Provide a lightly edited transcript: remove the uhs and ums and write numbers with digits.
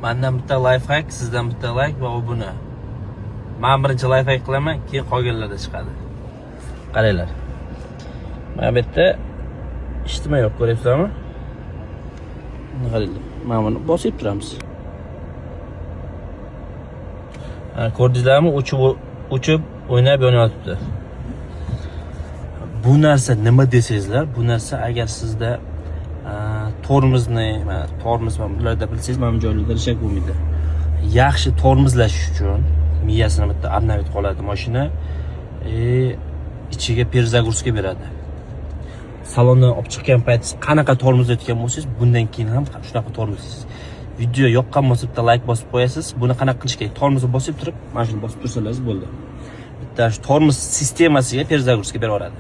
Mendan bitta lifehack, sizdan bitta like va obuna. Men birinchi lifehack qilaman, keyin qolganlarda chiqadi. Qaranglar. Mana bu yerda ishtima yo'q, ko'ryapsizlarmi? Qaranglar. Mana buni bosib turamiz. Ko'rdingizlarmi? O'chib o'ynab yonayotibdi. Bu narsa nima desangizlar, bu narsa agar sizda tormozni, tormoz va bularda bilsangiz, mana bu joylarda rishak bo'lmaydi. Yaxshi tormozlash uchun miyasini bitta обновить qiladi mashina. Ichiga перезагрузка beradi. Salondan olib chiqqan paytingiz qanaqa tormozlayotgan bo'lsangiz, bundan keyin ham shunaqa tormozlaysiz. Video yoqqan bo'lsa bitta like bosib qo'yasiz. Buni qanaqa qilish kerak? Tormozni bosib turib, mana shuni bosib tursalaringiz bo'ldi. Bitta shu tormoz sistemasiga перезагрузка berib yuboradi.